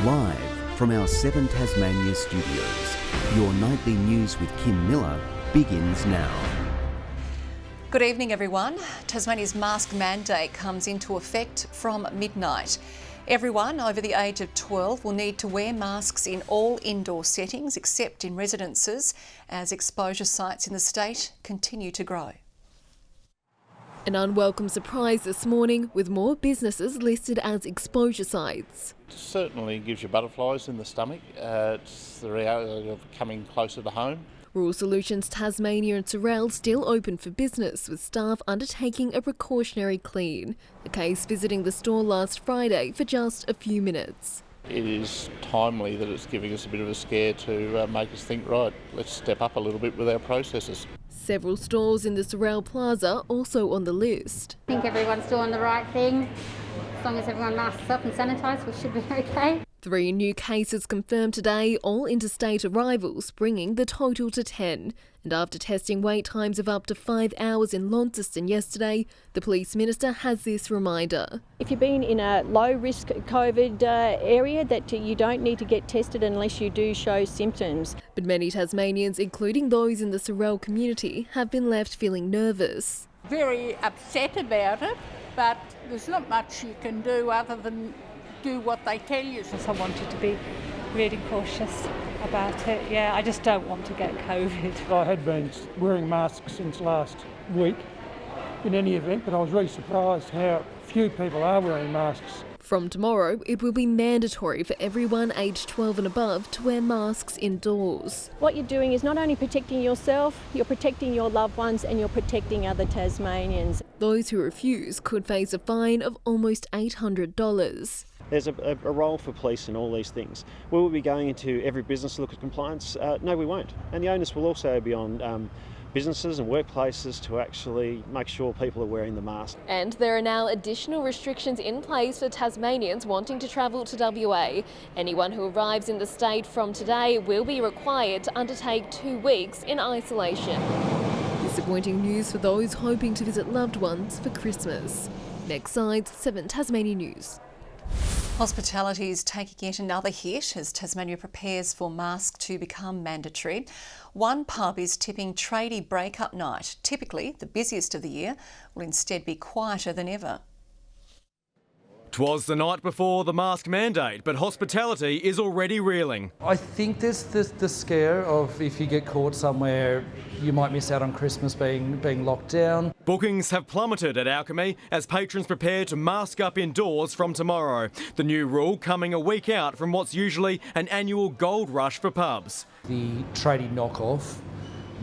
Live from our 7 Tasmania studios, your nightly news with Kim Miller begins now. Good evening, everyone. Tasmania's mask mandate comes into effect from midnight. Everyone over the age of 12 will need to wear masks in all indoor settings except in residences as exposure sites in the state continue to grow. An unwelcome surprise this morning with more businesses listed as exposure sites. It certainly gives you butterflies in the stomach. It's the reality of coming closer to home. Rural Solutions Tasmania and Sorell still open for business, with staff undertaking a precautionary clean. The case visiting the store last Friday for just a few minutes. It is timely that it's giving us a bit of a scare to make us think, right, let's step up a little bit with our processes. Several stores in the Sorell Plaza also on the list. I think everyone's doing the right thing. As long as everyone masks up and sanitised, we should be okay. 3 new cases confirmed today, all interstate arrivals, bringing the total to 10. And after testing wait times of up to 5 hours in Launceston yesterday, the Police Minister has this reminder. If you've been in a low-risk COVID area, that you don't need to get tested unless you do show symptoms. But many Tasmanians, including those in the Sorell community, have been left feeling nervous. Very upset about it, but there's not much you can do other than do what they tell you. I wanted to be really cautious about it. Yeah, I just don't want to get COVID. I had been wearing masks since last week in any event, but I was really surprised how few people are wearing masks. From tomorrow, it will be mandatory for everyone aged 12 and above to wear masks indoors. What you're doing is not only protecting yourself, you're protecting your loved ones and you're protecting other Tasmanians. Those who refuse could face a fine of almost $800. There's a role for police in all these things. Will we be going into every business to look at compliance? No, we won't. And the onus will also be on businesses and workplaces to actually make sure people are wearing the mask. And there are now additional restrictions in place for Tasmanians wanting to travel to WA. Anyone who arrives in the state from today will be required to undertake 2 weeks in isolation. Disappointing news for those hoping to visit loved ones for Christmas. Next side, 7 Tasmania News. Hospitality is taking yet another hit as Tasmania prepares for masks to become mandatory. One pub is tipping tradie break-up night, typically the busiest of the year, will instead be quieter than ever. 'Twas the night before the mask mandate, but hospitality is already reeling. I think there's the scare of if you get caught somewhere, you might miss out on Christmas being locked down. Bookings have plummeted at ALCHEMY as patrons prepare to mask up indoors from tomorrow. The new rule coming a week out from what's usually an annual gold rush for pubs. The tradie knockoff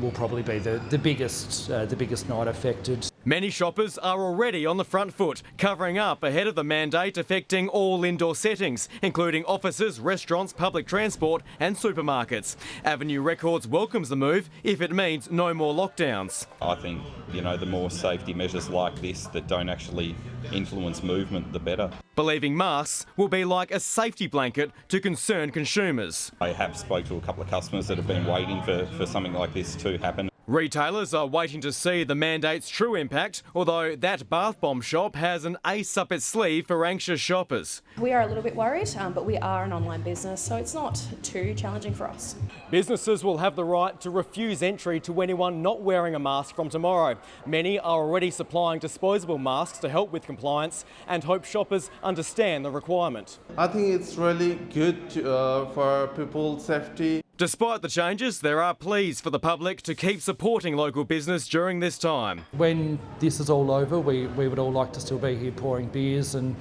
will probably be the biggest night affected. Many shoppers are already on the front foot, covering up ahead of the mandate affecting all indoor settings, including offices, restaurants, public transport and supermarkets. Avenue Records welcomes the move if it means no more lockdowns. I think, the more safety measures like this that don't actually influence movement, the better. Believing masks will be like a safety blanket to concerned consumers. I have spoke to a couple of customers that have been waiting for something like this to happen. Retailers are waiting to see the mandate's true impact, although that bath bomb shop has an ace up its sleeve for anxious shoppers. We are a little bit worried, but we are an online business, so it's not too challenging for us. Businesses will have the right to refuse entry to anyone not wearing a mask from tomorrow. Many are already supplying disposable masks to help with compliance and hope shoppers understand the requirement. I think it's really good for people's safety. Despite the changes, there are pleas for the public to keep supporting local business during this time. When this is all over, we would all like to still be here pouring beers and,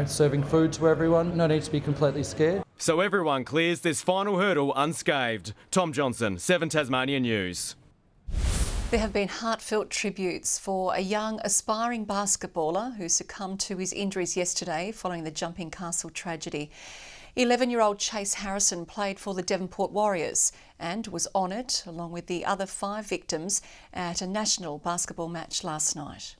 serving food to everyone. No need to be completely scared. So everyone clears this final hurdle unscathed. Tom Johnson, 7 Tasmania News. There have been heartfelt tributes for a young aspiring basketballer who succumbed to his injuries yesterday following the Jumping Castle tragedy. 11-year-old Chase Harrison played for the Devonport Warriors and was honoured, along with the other 5 victims, at a national basketball match last night.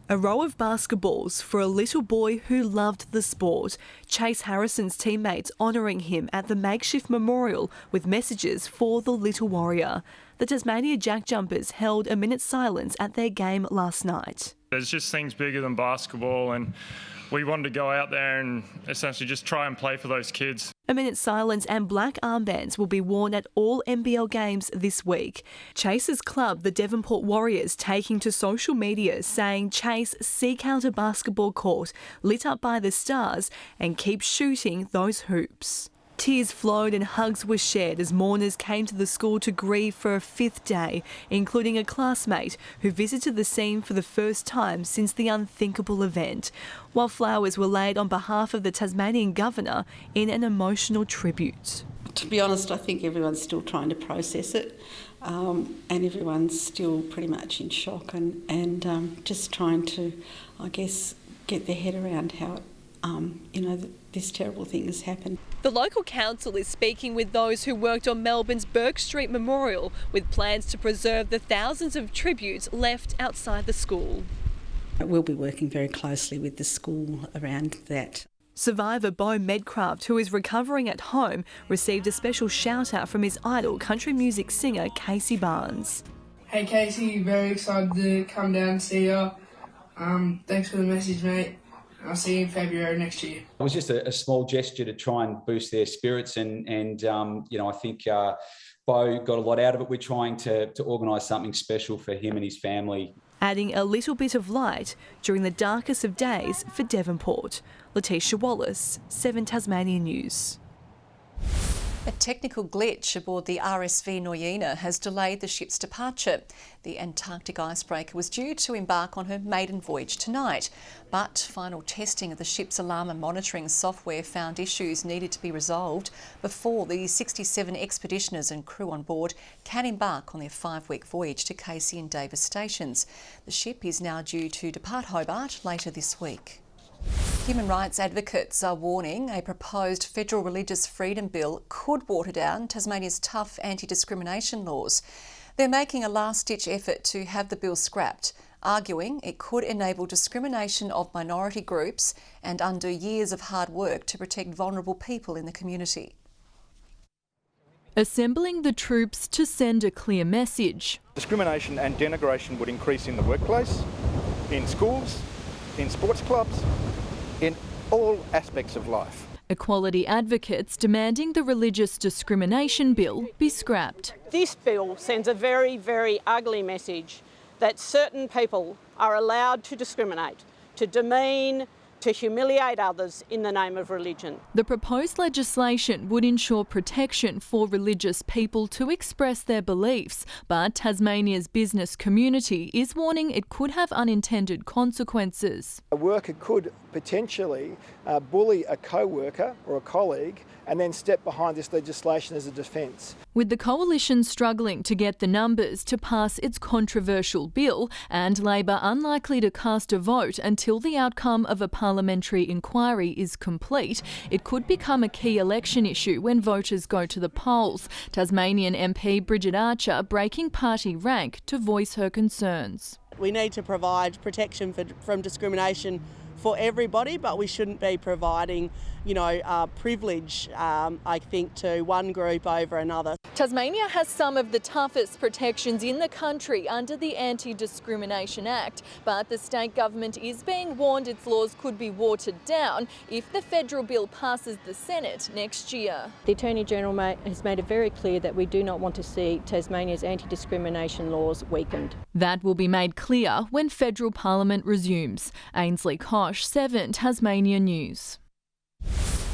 A row of basketballs for a little boy who loved the sport. Chase Harrison's teammates honouring him at the makeshift memorial with messages for the little warrior. The Tasmania Jack Jumpers held a minute's silence at their game last night. There's just things bigger than basketball, and we wanted to go out there and essentially just try and play for those kids. A minute's silence and black armbands will be worn at all NBL games this week. Chase's club, the Devonport Warriors, taking to social media saying Chase, seek out a basketball court lit up by the stars and keep shooting those hoops. Tears flowed and hugs were shared as mourners came to the school to grieve for a 5th day, including a classmate who visited the scene for the first time since the unthinkable event, while flowers were laid on behalf of the Tasmanian Governor in an emotional tribute. To be honest, I think everyone's still trying to process it, and everyone's still pretty much in shock and just trying to, I guess, get their head around how, this terrible thing has happened. The local council is speaking with those who worked on Melbourne's Burke Street Memorial with plans to preserve the thousands of tributes left outside the school. We'll be working very closely with the school around that. Survivor Beau Medcraft, who is recovering at home, received a special shout out from his idol, country music singer Casey Barnes. Hey Casey, very excited to come down and see you. Thanks for the message, mate. I'll see you in February next year. It was just a small gesture to try and boost their spirits and I think Beau got a lot out of it. We're trying to organise something special for him and his family. Adding a little bit of light during the darkest of days for Devonport. LETITIA Wallace, 7 Tasmania News. A technical glitch aboard the RSV Noyina has delayed the ship's departure. The Antarctic icebreaker was due to embark on her maiden voyage tonight, but final testing of the ship's alarm and monitoring software found issues needed to be resolved before the 67 expeditioners and crew on board can embark on their 5-week voyage to Casey and Davis stations. The ship is now due to depart Hobart later this week. Human rights advocates are warning a proposed federal religious freedom bill could water down Tasmania's tough anti-discrimination laws. They're making a last-ditch effort to have the bill scrapped, arguing it could enable discrimination of minority groups and undo years of hard work to protect vulnerable people in the community. Assembling the troops to send a clear message. Discrimination and denigration would increase in the workplace, in schools, in sports clubs, in all aspects of life. Equality advocates demanding the religious discrimination bill be scrapped. This bill sends a very, very ugly message that certain people are allowed to discriminate, to demean, to humiliate others in the name of religion. The proposed legislation would ensure protection for religious people to express their beliefs, but Tasmania's business community is warning it could have unintended consequences. A worker could potentially bully a co-worker or a colleague and then step behind this legislation as a defence. With the coalition struggling to get the numbers to pass its controversial bill and Labor unlikely to cast a vote until the outcome of a parliamentary inquiry is complete, it could become a key election issue when voters go to the polls. Tasmanian MP Bridget Archer breaking party rank to voice her concerns. We need to provide protection from discrimination for everybody, but we shouldn't be providing, privilege, I think, to one group over another. Tasmania has some of the toughest protections in the country under the Anti-Discrimination Act, but the state government is being warned its laws could be watered down if the federal bill passes the Senate next year. The Attorney General has made it very clear that we do not want to see Tasmania's anti-discrimination laws weakened. That will be made clear when federal parliament resumes. Ainsley Kosh, 7 Tasmania News.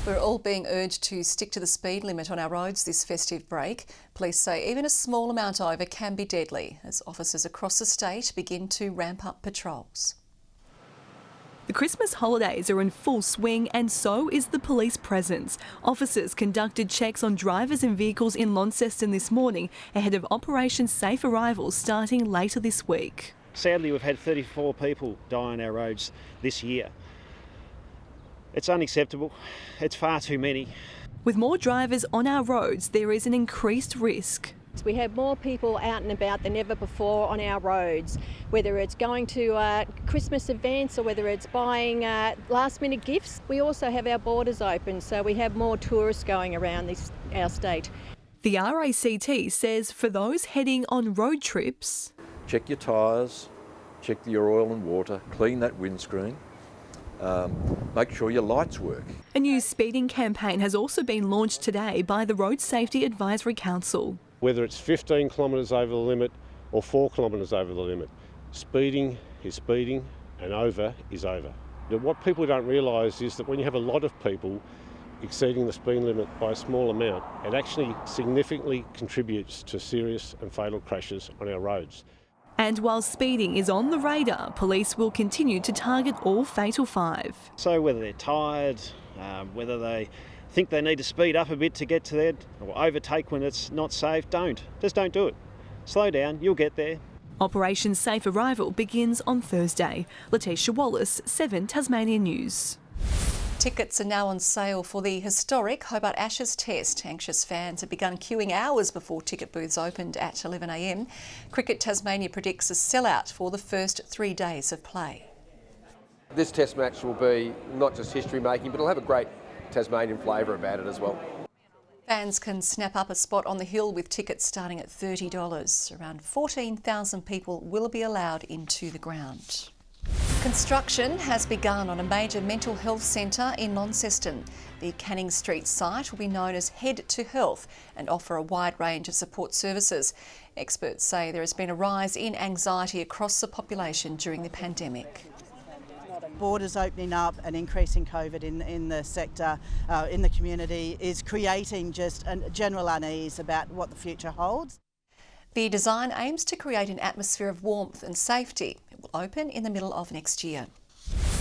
We're all being urged to stick to the speed limit on our roads this festive break. Police say even a small amount over can be deadly as officers across the state begin to ramp up patrols. The Christmas holidays are in full swing and so is the police presence. Officers conducted checks on drivers and vehicles in Launceston this morning ahead of Operation Safe Arrivals starting later this week. Sadly, we've had 34 people die on our roads this year. It's unacceptable. It's far too many. With more drivers on our roads, there is an increased risk. We have more people out and about than ever before on our roads, whether it's going to Christmas events or whether it's buying last-minute gifts. We also have our borders open, so we have more tourists going around our state. The RACT says for those heading on road trips, check your tyres, check your oil and water, clean that windscreen, make sure your lights work. A new speeding campaign has also been launched today by the Road Safety Advisory Council. Whether it's 15 kilometres over the limit or 4 kilometres over the limit, speeding is speeding and over is over. What people don't realise is that when you have a lot of people exceeding the speed limit by a small amount, it actually significantly contributes to serious and fatal crashes on our roads. And while speeding is on the radar, police will continue to target all fatal five. So whether they're tired, whether they think they need to speed up a bit to get to there, or overtake when it's not safe, just don't do it. Slow down, you'll get there. Operation Safe Arrival begins on Thursday. Letitia Wallace, 7 Tasmania News. Tickets are now on sale for the historic Hobart Ashes Test. Anxious fans have begun queuing hours before ticket booths opened at 11 a.m. Cricket Tasmania predicts a sellout for the first 3 days of play. This Test match will be not just history making, but it'll have a great Tasmanian flavour about it as well. Fans can snap up a spot on the hill with tickets starting at $30. Around 14,000 people will be allowed into the ground. Construction has begun on a major mental health centre in Launceston. The Canning Street site will be known as Head to Health and offer a wide range of support services. Experts say there has been a rise in anxiety across the population during the pandemic. Borders opening up and increasing COVID in the sector, in the community, is creating just a general unease about what the future holds. The design aims to create an atmosphere of warmth and safety. It will open in the middle of next year.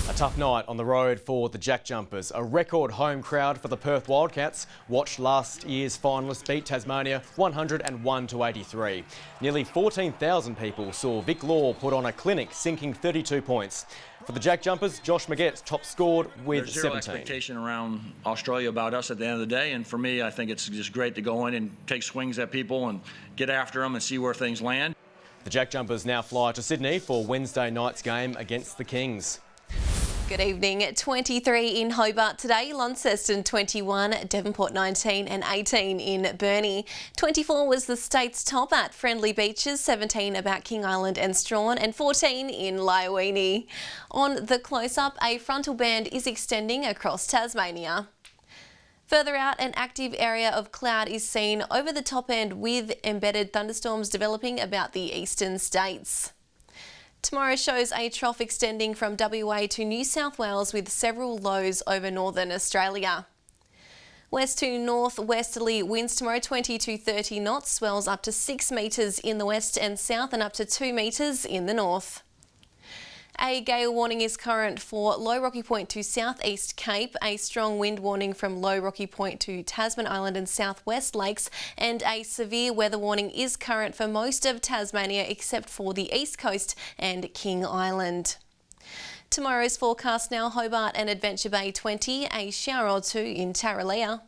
A tough night on the road for the Jack Jumpers. A record home crowd for the Perth Wildcats watched last year's finalists beat Tasmania 101-83. Nearly 14,000 people saw Vic Law put on a clinic, sinking 32 points. For the Jack Jumpers, Josh Maggett top scored with There's zero 17. expectation around Australia about us at the end of the day, and for me, I think it's just great to go in and take swings at people and get after them and see where things land. The Jack Jumpers now fly to Sydney for Wednesday night's game against the Kings. Good evening. 23 in Hobart today, Launceston 21, Devonport 19 and 18 in Burnie. 24 was the state's top at Friendly Beaches, 17 about King Island and Strawn and 14 in Lyowini. On the close-up, a frontal band is extending across Tasmania. Further out, an active area of cloud is seen over the top end with embedded thunderstorms developing about the eastern states. Tomorrow shows a trough extending from WA to New South Wales with several lows over northern Australia. West to northwesterly winds tomorrow 20 to 30 knots, swells up to 6 metres in the west and south and up to 2 metres in the north. A gale warning is current for Low Rocky Point to Southeast Cape, a strong wind warning from Low Rocky Point to Tasman Island and Southwest Lakes, and a severe weather warning is current for most of Tasmania except for the East Coast and King Island. Tomorrow's forecast now: Hobart and Adventure Bay 20, a shower or two in Tarraleah.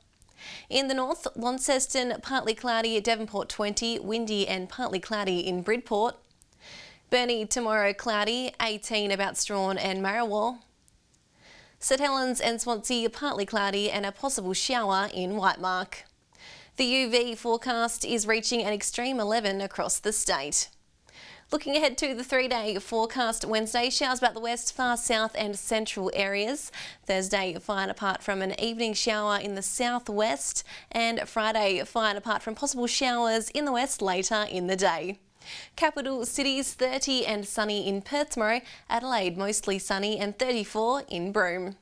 In the north, Launceston partly cloudy, Devonport 20, windy and partly cloudy in Bridport. Burnie tomorrow cloudy, 18 about Strawn and Marrawar. St Helens and Swansea partly cloudy and a possible shower in Whitemark. The UV forecast is reaching an extreme 11 across the state. Looking ahead to the 3-day forecast: Wednesday, showers about the west, far south and central areas. Thursday, fine apart from an evening shower in the southwest. And Friday, fine apart from possible showers in the west later in the day. Capital cities 30 and sunny in Perth tomorrow. Adelaide mostly sunny and 34 in Broome.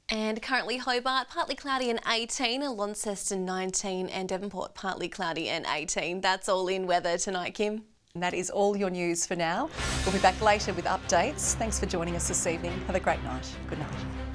And currently Hobart partly cloudy and 18, Launceston 19 and Devonport partly cloudy and 18. That's all in weather tonight, Kim. And that is all your news for now. We'll be back later with updates. Thanks for joining us this evening. Have a great night. Good night.